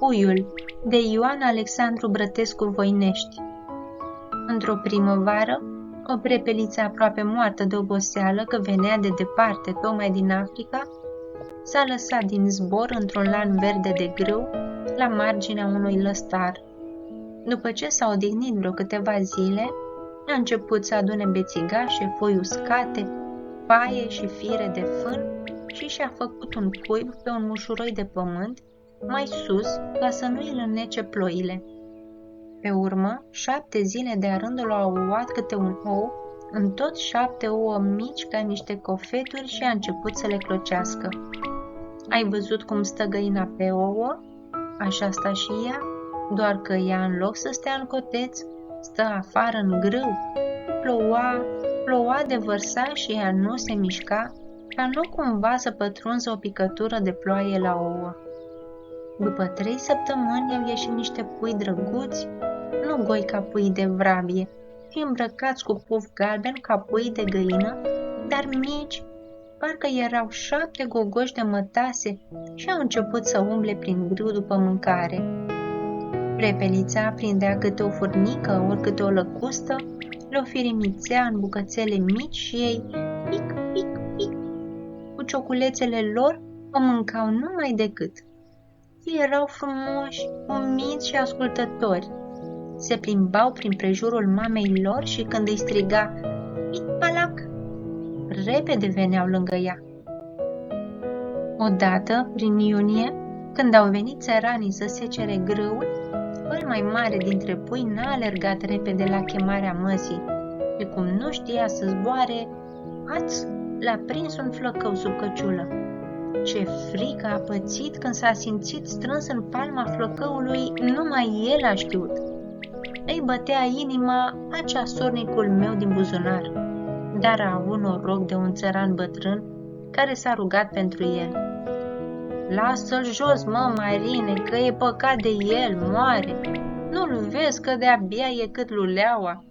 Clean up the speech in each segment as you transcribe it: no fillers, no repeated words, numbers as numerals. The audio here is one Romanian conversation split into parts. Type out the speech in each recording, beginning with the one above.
Puiul, de Ioan Alexandru Brătescu Voinești. Într-o primăvară, o prepeliță aproape moartă de oboseală, că venea de departe, tocmai din Africa, s-a lăsat din zbor într-un lan verde de grâu, la marginea unui lăstar. După ce s-a odihnit vreo câteva zile, a început să adune bețigașe, foi uscate, paie și fire de fân și și-a făcut un cuib pe un mușuroi de pământ, mai sus, ca să nu îl înnece ploile. Pe urmă, 7 zile de-a rândul au luat câte un ou, în tot 7 ouă mici ca niște cofeturi și a început să le clocească. Ai văzut cum stă găina pe ouă? Așa sta și ea, doar că ea, în loc să stea în coteț, stă afară în grâu. Ploua de vărsa și ea nu se mișca, ca nu cumva să pătrunză o picătură de ploaie la ouă. După 3 săptămâni au ieșit niște pui drăguți, nu goi ca pui de vrabie, ci îmbrăcați cu puf galben ca pui de găină, dar mici, parcă erau 7 gogoși de mătase și au început să umble prin grâu după mâncare. Prepelița prindea câte o furnică, ori câte o lăcustă, le-o firimițea în bucățele mici și ei, pic, pic, pic, cu cioculețele lor, o mâncau numai decât. Ei erau frumoși, umiți și ascultători. Se plimbau prin prejurul mamei lor și când îi striga pic-palac, repede veneau lângă ea. Odată, prin iunie, când au venit țăranii să secere grâul, cel mai mare dintre pui n-a alergat repede la chemarea măsii și cum nu știa să zboare, l-a prins un flăcău sub căciulă. Ce frică a pățit când s-a simțit strâns în palma flăcăului, numai el a știut. Îi bătea inima a ceasornicul meu din buzunar, dar a avut noroc de un țăran bătrân care s-a rugat pentru el. Lasă-l jos, mă, Marine, că e păcat de el, moare. Nu-l vezi că de-abia e cât luleaua?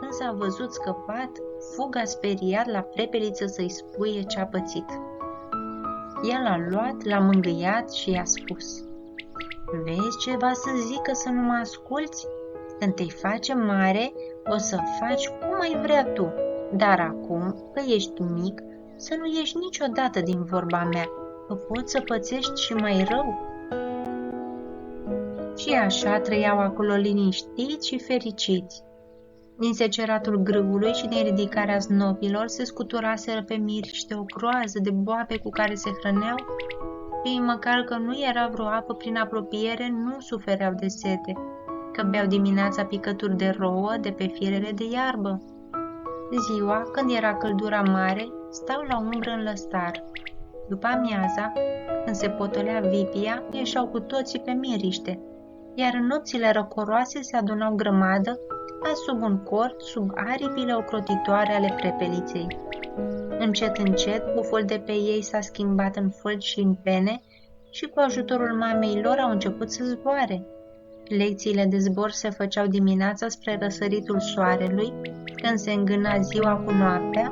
Când s-a văzut scăpat, fuga speriat la prepeliță să-i spuie ce-a pățit. Ea l-a luat, l-a mângâiat și i-a spus: Vezi ce va să zică să nu mă asculți? Când te-i face mare, o să faci cum ai vrea tu, dar acum, că ești mic, să nu ieși niciodată din vorba mea, că poți să pățești și mai rău. Și așa trăiau acolo liniștiți și fericiți. Din seceratul grâului și din ridicarea snopilor se scuturaseră pe miriște o groază de boabe cu care se hrăneau și măcar că nu era vreo apă prin apropiere, nu sufereau de sete, că beau dimineața picături de rouă de pe firele de iarbă. Ziua, când era căldura mare, stau la umbră în lăstar. După amiaza, când se potolea vipia, ieșeau cu toții pe miriște, iar în nopțile răcoroase se adunau grămadă, ca sub un cort, sub aripile ocrotitoare ale prepeliței. Încet, încet, buful de pe ei s-a schimbat în fălci și în pene și cu ajutorul mamei lor au început să zboare. Lecțiile de zbor se făceau dimineața spre răsăritul soarelui, când se îngâna ziua cu noaptea,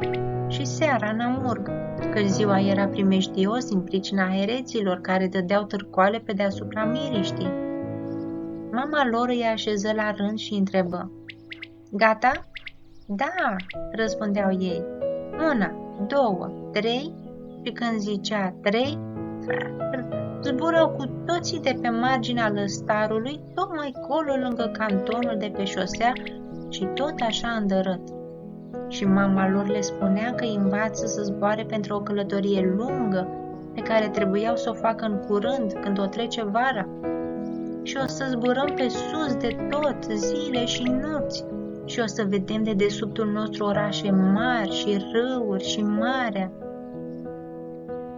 și seara în amurg, că ziua era primejdios din pricina hereților care dădeau târcoale pe deasupra miriștii. Mama lor îi așeză la rând și întrebă: Gata? Da, răspundeau ei. 1, 2, 3 și când zicea 3, zburau cu toții de pe marginea lăstarului, tocmai colo lângă cantonul de pe șosea și tot așa îndărât. Și mama lor le spunea că îi învață să zboare pentru o călătorie lungă, pe care trebuiau să o facă în curând, când o trece vara. Și o să zburăm pe sus de tot, zile și nopți, și o să vedem de desubtul nostru orașe mari și râuri și marea.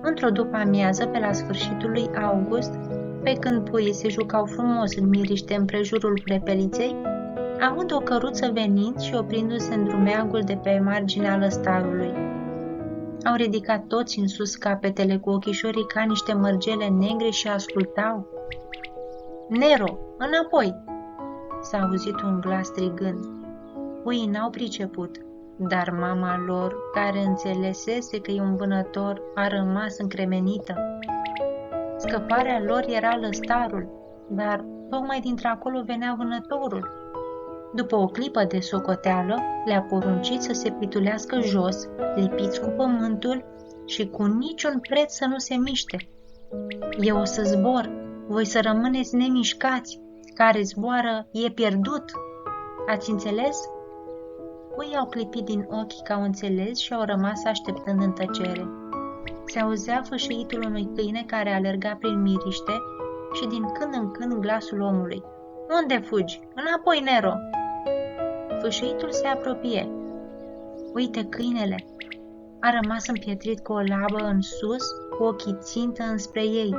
Într-o după-amiază, pe la sfârșitul lui august, pe când puii se jucau frumos în miriște împrejurul prepeliței, aud o căruță venind și oprindu-se în drumeagul de pe marginea lăstarului. Au ridicat toți în sus capetele cu ochișorii ca niște mărgele negre și ascultau. Nero, înapoi! S-a auzit un glas strigând. Puii n-au priceput, dar mama lor, care înțelesese că e un vânător, a rămas încremenită. Scăparea lor era lăstarul, dar tocmai dintre-acolo venea vânătorul. După o clipă de socoteală, le-a poruncit să se pitulească jos, lipiți cu pământul și cu niciun preț să nu se miște. Eu o să zbor, voi să rămâneți nemișcați, care zboară e pierdut. Ați înțeles? Puii au clipit din ochi că au înțeles și au rămas așteptând în tăcere. Se auzea fâșâitul unui câine care alerga prin miriște și din când în când glasul omului. Unde fugi? Înapoi, Nero! Fâșâitul se apropie. Uite câinele! A rămas împietrit cu o labă în sus, cu ochii țintă înspre ei.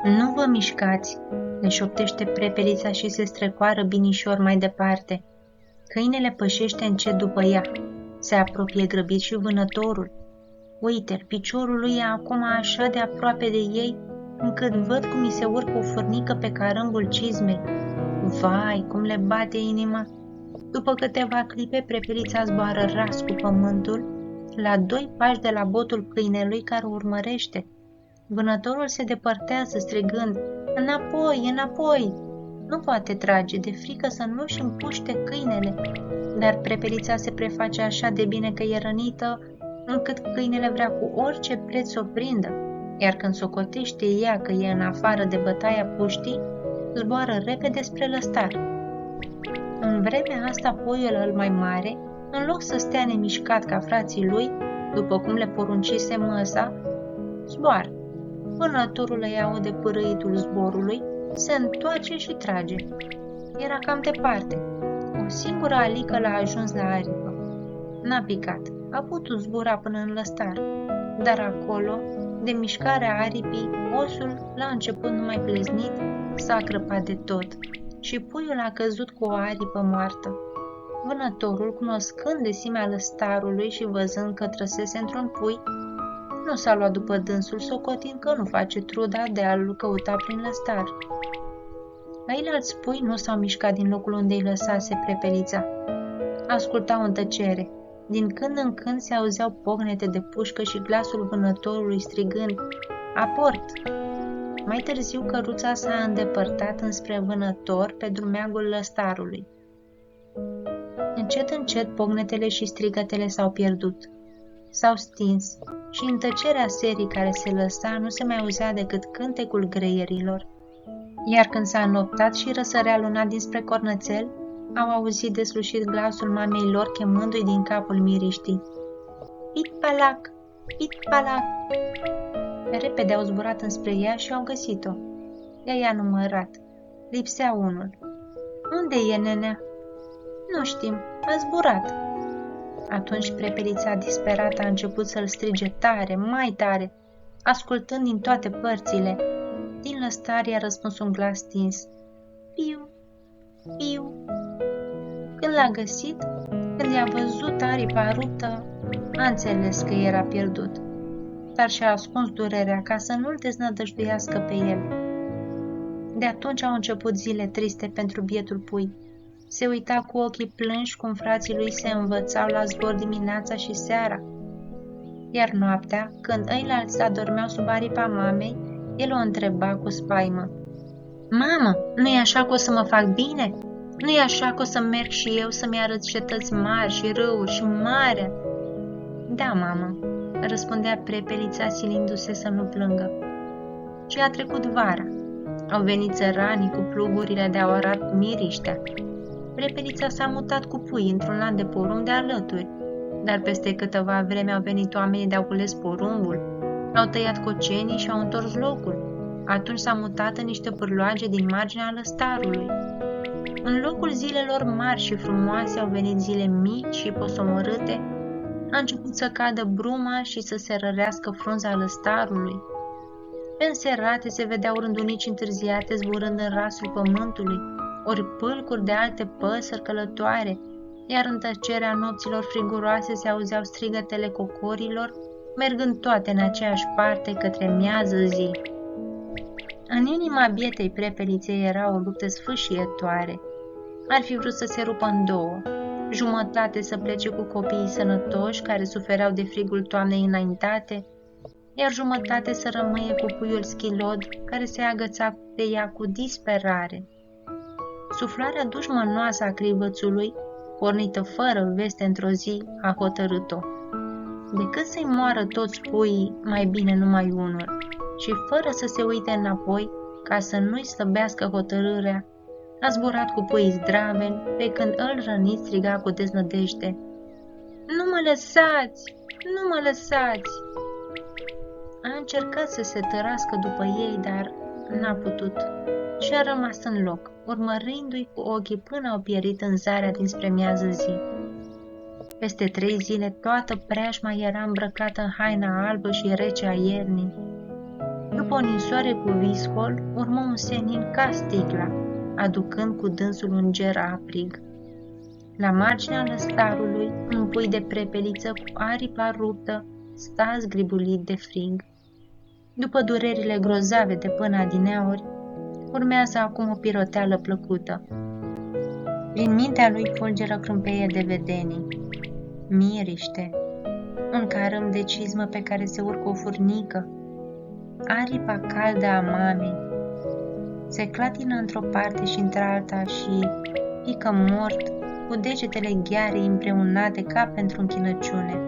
Nu vă mișcați, le șoptește prepelița și se strecoară binișor mai departe. Câinele pășește încet după ea. Se apropie grăbit și vânătorul. Uite, piciorul lui e acum așa de aproape de ei, încât văd cum îi se urcă o fârnică pe carâmbul cizmei. Vai, cum le bate inima! După câteva clipe, prepelița zboară ras cu pământul, la 2 pași de la botul câinelui care o urmărește. Vânătorul se depărtează strigând, înapoi, înapoi! Nu poate trage, de frică să nu-și împuște câinele, dar prepelița se preface așa de bine că e rănită, încât câinele vrea cu orice preț să o prindă, iar când socotește ea că e în afară de bătaia puștii, zboară repede spre lăstar. În vremea asta, puiul mai mare, în loc să stea nemișcat ca frații lui, după cum le poruncise măsa, zboară. Vânătorul îi aude pârâitul zborului, se întoarce și trage. Era cam departe. O singură alică l-a ajuns la aripă. N-a picat, a putut zbura până în lăstar, dar acolo, de mișcarea aripii, osul, la început numai pleznit, s-a crăpat de tot și puiul a căzut cu o aripă moartă. Vânătorul, cunoscând desimea lăstarului și văzând că trăsese într-un pui, nu s-a luat după dânsul, socotind că nu face truda de a-l căuta prin lăstar. Ceilalți pui nu s-au mișcat din locul unde îi lăsase prepelița. Ascultau în tăcere. Din când în când se auzeau pocnete de pușcă și glasul vânătorului strigând, aport! Mai târziu căruța s-a îndepărtat înspre vânător pe drumeagul lăstarului. Încet, încet, pocnetele și strigătele s-au pierdut. S-au stins și în tăcerea serii care se lăsa nu se mai auzea decât cântecul greierilor. Iar când s-a înoptat și răsărea luna dinspre cornățel, au auzit deslușit glasul mamei lor chemându-i din capul miriștii. Pit-palac! Pit-palac! Repede au zburat înspre ea și au găsit-o. Ea i-a numărat. Lipsea unul. Unde e, nenea? Nu știm, a zburat. Atunci prepelița disperată a început să-l strige tare, mai tare, ascultând din toate părțile. Din lăstar i-a răspuns un glas stins. Piu, piu. Când l-a găsit, când i-a văzut aripa ruptă, a înțeles că era pierdut, dar și-a ascuns durerea ca să nu-l deznădăjduiască pe el. De atunci au început zile triste pentru bietul pui. Se uita cu ochii plânși cum frații lui se învățau la zbor dimineața și seara. Iar noaptea, când ăilalți adormeau sub aripa mamei, el o întreba cu spaimă. Mamă, nu-i așa că o să mă fac bine? Nu-i așa că o să merg și eu să-mi arăt cetăți mari și râuri și marea? Da, mamă, răspundea prepelița silindu-se să nu plângă. Și a trecut vara. Au venit țăranii cu plugurile de-au arat miriștea. Prepelița s-a mutat cu pui într-un lan de porumb de alături, dar peste câteva vreme au venit oamenii de-au cules porumbul, au tăiat cocenii și au întors locul. Atunci s-a mutat în niște pârloage din marginea lăstarului. În locul zilelor mari și frumoase au venit zile mici și posomorâte, a început să cadă bruma și să se rărească frunza lăstarului. Pe înserate se vedeau rândunici întârziate zburând în rasul pământului, ori pâlcuri de alte păsări călătoare, iar în tăcerea nopților friguroase se auzeau strigătele cocorilor, mergând toate în aceeași parte către miază zi. În inima bietei prepeliței era o luptă sfâșietoare. Ar fi vrut să se rupă în două, jumătate să plece cu copiii sănătoși care sufereau de frigul toamnei înaintate, iar jumătate să rămâie cu puiul schilod, care se agăța de ea cu disperare. Suflarea dușmănoasă a crivățului, pornită fără veste într-o zi, a hotărât-o. Decât să-i moară toți puii, mai bine numai unul, și fără să se uite înapoi, ca să nu-i slăbească hotărârea, a zburat cu puii zdraveni, pe când îl rănit striga cu deznădejde: "Nu mă lăsați! Nu mă lăsați!" A încercat să se tărască după ei, dar n-a putut și a rămas în loc, urmărindu-i cu ochii până au pierit în zarea dinspre miază zi. Peste 3 zile toată preajma era îmbrăcată în haina albă și rece a iernii. După o ninsoare cu viscol, urmă un senin ca sticla, aducând cu dânsul un ger aprig. La marginea lăstarului, un pui de prepeliță cu aripa ruptă sta zgribulit de frig. După durerile grozave de până adineauri, urmează acum o piroteală plăcută. Prin mintea lui fulgeră crâmpeie de vedenii, miriște, un carâm de cizmă pe care se urcă o furnică, aripa caldă a mamei, se clatină într-o parte și într-alta și pică mort cu degetele gheare împreunate ca pentru închinăciune.